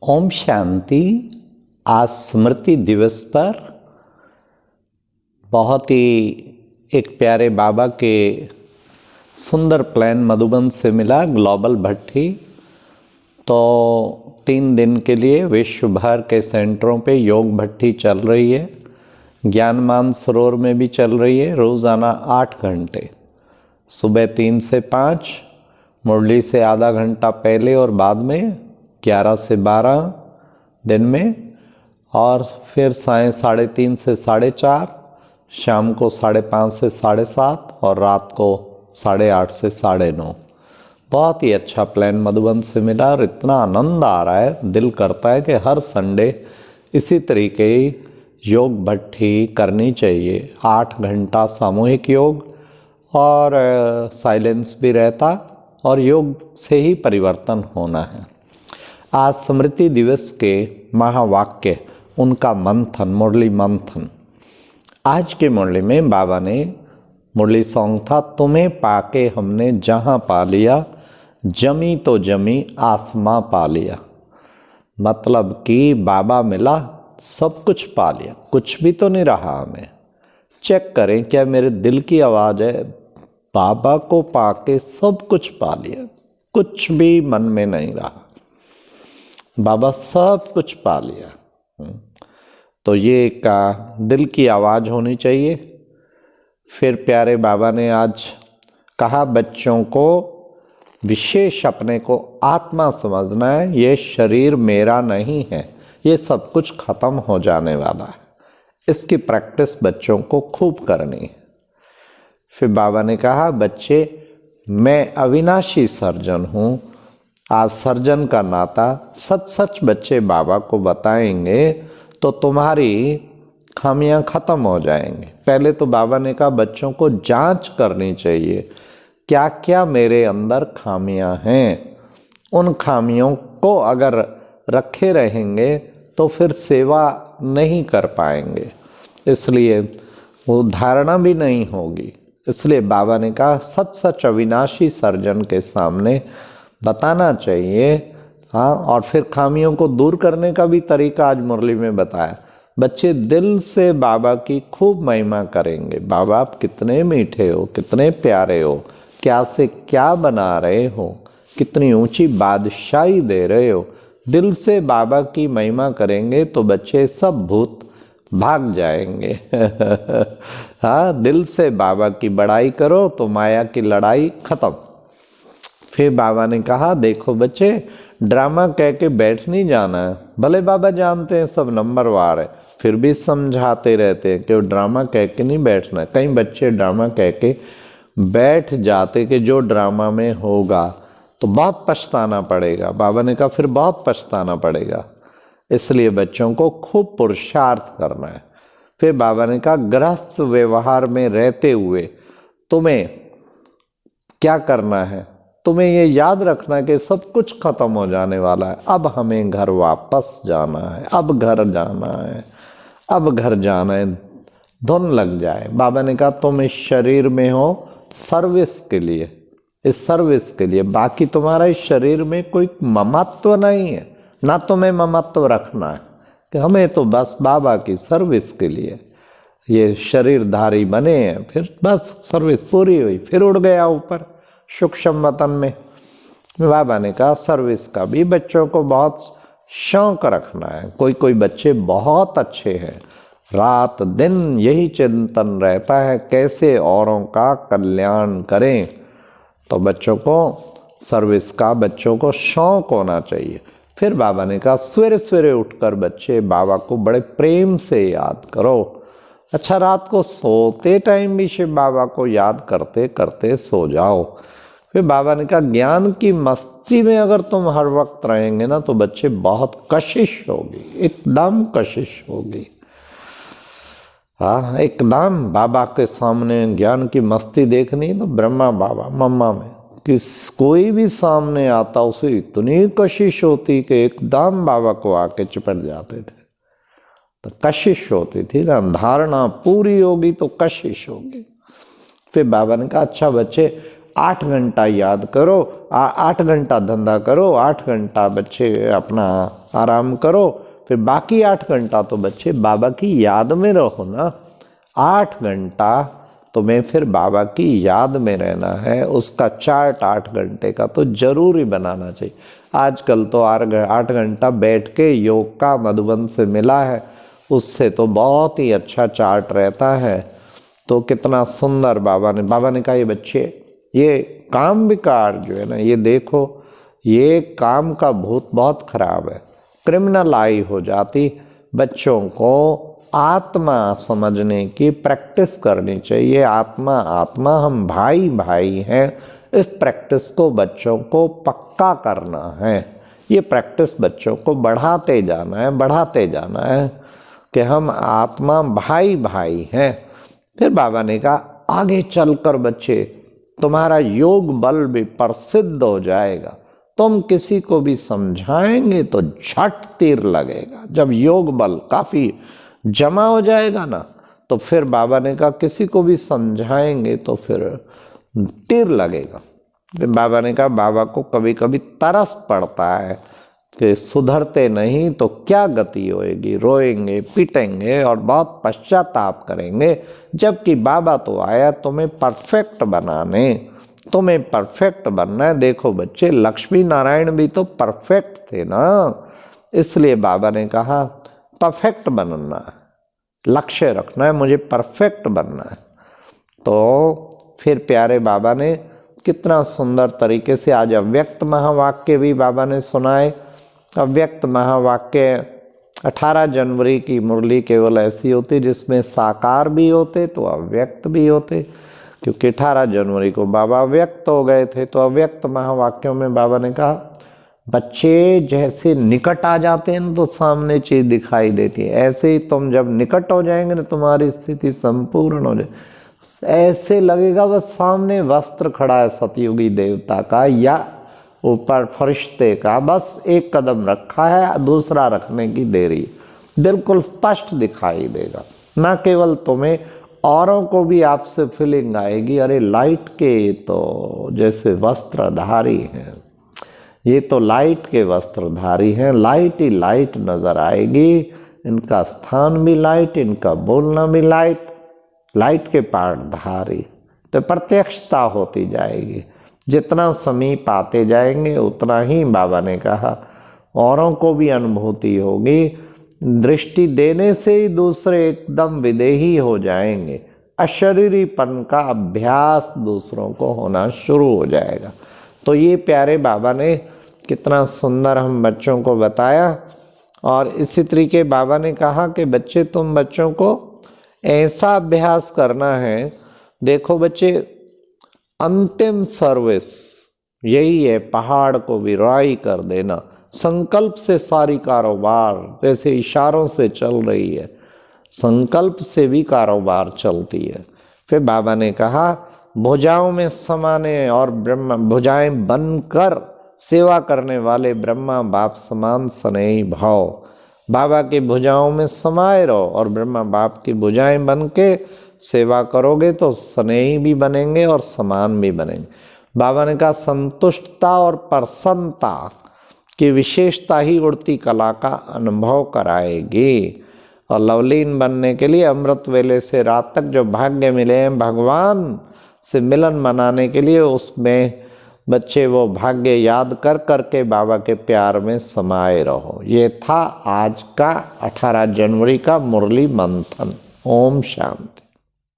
ओम शांति। आज स्मृति दिवस पर बहुत ही एक प्यारे बाबा के सुंदर प्लान मधुबन से मिला। ग्लोबल भट्टी तो 3 दिन के लिए विश्व भर के सेंटरों पे योग भट्टी चल रही है। ज्ञान मानसरोवर में भी चल रही है। रोज़ाना 8 घंटे, सुबह 3 से 5, मुरली से आधा घंटा पहले और बाद में 11 से 12 दिन में, और फिर सायं 3:30 से 4:30, शाम को 5:30 से 7:30 और रात को 8:30 से 9:30। बहुत ही अच्छा प्लान मधुबन से मिला और इतना आनंद आ रहा है, दिल करता है कि हर संडे इसी तरीके योग भट्टी करनी चाहिए। 8 घंटा सामूहिक योग और साइलेंस भी रहता और योग से ही परिवर्तन होना है। आज स्मृति दिवस के महावाक्य, उनका मंथन, मुरली मंथन। आज के मुरली में बाबा ने मुरली सॉन्ग था, तुम्हें पाके हमने जहाँ पा लिया, जमी तो जमी आसमां पा लिया। मतलब कि बाबा मिला, सब कुछ पा लिया, कुछ भी तो नहीं रहा हमें। चेक करें क्या मेरे दिल की आवाज़ है, बाबा को पाके सब कुछ पा लिया, कुछ भी मन में नहीं रहा, बाबा सब कुछ पा लिया। तो ये का दिल की आवाज़ होनी चाहिए। फिर प्यारे बाबा ने आज कहा, बच्चों को विशेष अपने को आत्मा समझना है। ये शरीर मेरा नहीं है, ये सब कुछ खत्म हो जाने वाला है। इसकी प्रैक्टिस बच्चों को खूब करनी है। फिर बाबा ने कहा, बच्चे मैं अविनाशी सर्जन हूँ। आज सर्जन का नाता सच सच बच्चे बाबा को बताएंगे तो तुम्हारी खामियां खत्म हो जाएंगी। पहले तो बाबा ने कहा बच्चों को जांच करनी चाहिए, क्या क्या मेरे अंदर खामियां हैं। उन खामियों को अगर रखे रहेंगे तो फिर सेवा नहीं कर पाएंगे, इसलिए वो धारणा भी नहीं होगी। इसलिए बाबा ने कहा सच सच अविनाशी सर्जन के सामने बताना चाहिए। हाँ, और फिर खामियों को दूर करने का भी तरीका आज मुरली में बताया। बच्चे दिल से बाबा की खूब महिमा करेंगे। बाबा आप कितने मीठे हो, कितने प्यारे हो, क्या से क्या बना रहे हो, कितनी ऊंची बादशाही दे रहे हो। दिल से बाबा की महिमा करेंगे तो बच्चे सब भूत भाग जाएंगे। हाँ, दिल से बाबा की बड़ाई करो तो माया की लड़ाई खत्म। फिर बाबा ने कहा, देखो बच्चे, ड्रामा कह के बैठ नहीं जाना है। भले बाबा जानते हैं सब नंबरवार है, फिर भी समझाते रहते हैं कि वो ड्रामा कह के नहीं बैठना है। कई बच्चे ड्रामा कह के बैठ जाते कि जो ड्रामा में होगा तो बहुत पछताना पड़ेगा। बाबा ने कहा फिर बहुत पछताना पड़ेगा, इसलिए बच्चों को खूब पुरुषार्थ करना है। फिर बाबा ने कहा गृहस्थ व्यवहार में रहते हुए तुम्हें क्या करना है, तुम्हें ये याद रखना कि सब कुछ खत्म हो जाने वाला है। अब हमें घर वापस जाना है, अब घर जाना है, अब घर जाना है, धुन लग जाए। बाबा ने कहा तुम इस शरीर में हो सर्विस के लिए, इस सर्विस के लिए, बाकी तुम्हारा इस शरीर में कोई ममत्व नहीं है, ना तुम्हें ममत्व रखना है कि हमें तो बस बाबा की सर्विस के लिए ये शरीरधारी बने हैं। फिर बस सर्विस पूरी हुई, फिर उड़ गया ऊपर सूक्ष्म वतन में। बाबा ने कहा सर्विस का भी बच्चों को बहुत शौक रखना है। कोई कोई बच्चे बहुत अच्छे हैं, रात दिन यही चिंतन रहता है कैसे औरों का कल्याण करें। तो बच्चों को सर्विस का बच्चों को शौक होना चाहिए। फिर बाबा ने कहा सवेरे सवेरे उठकर बच्चे बाबा को बड़े प्रेम से याद करो। अच्छा, रात को सोते टाइम भी शिव बाबा को याद करते करते सो जाओ। फिर बाबा ने कहा ज्ञान की मस्ती में अगर तुम हर वक्त रहेंगे ना तो बच्चे बहुत कशिश होगी, एकदम कशिश होगी। हाँ, एकदम बाबा के सामने ज्ञान की मस्ती देखनी तो ब्रह्मा बाबा मम्मा में किस कोई भी सामने आता उसे इतनी कशिश होती कि एकदम बाबा को आके चिपट जाते थे। तो कशिश होती थी ना, धारणा पूरी होगी तो कशिश होगी। फिर बाबा ने कहा अच्छा बच्चे, 8 घंटा याद करो, 8 घंटा धंधा करो, 8 घंटा बच्चे अपना आराम करो, फिर बाकी 8 घंटा तो बच्चे बाबा की याद में रहो ना। 8 घंटा तुम्हें फिर बाबा की याद में रहना है, उसका चार्ट 8 घंटे का तो जरूरी बनाना चाहिए। आजकल तो 8 घंटा बैठ के योग का मधुबन से मिला है, उससे तो बहुत ही अच्छा चार्ट रहता है। तो कितना सुंदर बाबा ने कहा, ये बच्चे ये काम विकार जो है ना, ये देखो ये काम का भूत बहुत खराब है, क्रिमिनल आई हो जाती। बच्चों को आत्मा समझने की प्रैक्टिस करनी चाहिए। आत्मा आत्मा, हम भाई भाई हैं। इस प्रैक्टिस को बच्चों को पक्का करना है। ये प्रैक्टिस बच्चों को बढ़ाते जाना है कि हम आत्मा भाई भाई हैं। फिर बाबा ने कहा आगे चलकर बच्चे तुम्हारा योग बल भी प्रसिद्ध हो जाएगा। तुम किसी को भी समझाएंगे तो झट तीर लगेगा। जब योग बल काफ़ी जमा हो जाएगा ना, तो फिर बाबा ने कहा किसी को भी समझाएंगे तो फिर तीर लगेगा। फिर बाबा ने कहा बाबा को कभी कभी तरस पड़ता है कि सुधरते नहीं तो क्या गति होएगी, रोएंगे पीटेंगे और बहुत पश्चाताप करेंगे। जबकि बाबा तो आया तुम्हें परफेक्ट बनाने, तुम्हें परफेक्ट बनना है। देखो बच्चे, लक्ष्मी नारायण भी तो परफेक्ट थे ना, इसलिए बाबा ने कहा परफेक्ट बनना है, लक्ष्य रखना है, मुझे परफेक्ट बनना है। तो फिर प्यारे बाबा ने कितना सुंदर तरीके से आज अव्यक्त महावाक्य भी बाबा ने सुनाए। अव्यक्त महावाक्य 18 जनवरी की मुरली केवल ऐसी होती जिसमें साकार भी होते तो अव्यक्त भी होते, क्योंकि 18 जनवरी को बाबा अव्यक्त हो गए थे। तो अव्यक्त महावाक्यों में बाबा ने कहा बच्चे जैसे निकट आ जाते हैं तो सामने चीज दिखाई देती है, ऐसे ही तुम जब निकट हो जाएंगे ना तुम्हारी स्थिति संपूर्ण हो जाए। ऐसे लगेगा बस सामने वस्त्र खड़ा है सतयुगी देवता का या ऊपर फरिश्ते का, बस एक कदम रखा है दूसरा रखने की देरी, बिल्कुल स्पष्ट दिखाई देगा। ना केवल तुम्हें, औरों को भी आपसे फीलिंग आएगी अरे लाइट के तो जैसे वस्त्रधारी हैं, ये तो लाइट के वस्त्रधारी हैं, लाइट ही लाइट नजर आएगी। इनका स्थान भी लाइट, इनका बोलना भी लाइट, लाइट के पाठधारी। तो प्रत्यक्षता होती जाएगी। जितना समीप आते जाएंगे उतना ही बाबा ने कहा औरों को भी अनुभूति होगी। दृष्टि देने से ही दूसरे एकदम विदेही हो जाएंगे। अशरीरीपन का अभ्यास दूसरों को होना शुरू हो जाएगा। तो ये प्यारे बाबा ने कितना सुंदर हम बच्चों को बताया। और इसी तरीके बाबा ने कहा कि बच्चे तुम बच्चों को ऐसा अभ्यास करना है। देखो बच्चे, अंतिम सर्विस यही है, पहाड़ को भी राई कर देना। संकल्प से सारी कारोबार जैसे इशारों से चल रही है, संकल्प से भी कारोबार चलती है। फिर बाबा ने कहा भुजाओं में समाने और ब्रह्मा भुजाएं बनकर सेवा करने वाले ब्रह्मा बाप समान स्नेही भाव। बाबा की भुजाओं में समाये रहो और ब्रह्मा बाप की भुजाएं बन के सेवा करोगे तो स्नेही भी बनेंगे और समान भी बनेंगे। बाबा ने कहा संतुष्टता और प्रसन्नता की विशेषता ही उड़ती कला का अनुभव कराएगी। और लवलीन बनने के लिए अमृत वेले से रात तक जो भाग्य मिले हैं भगवान से मिलन मनाने के लिए, उसमें बच्चे वो भाग्य याद कर करके बाबा के प्यार में समाये रहो। ये था आज का 18 जनवरी का मुरली मंथन। ओम शांति।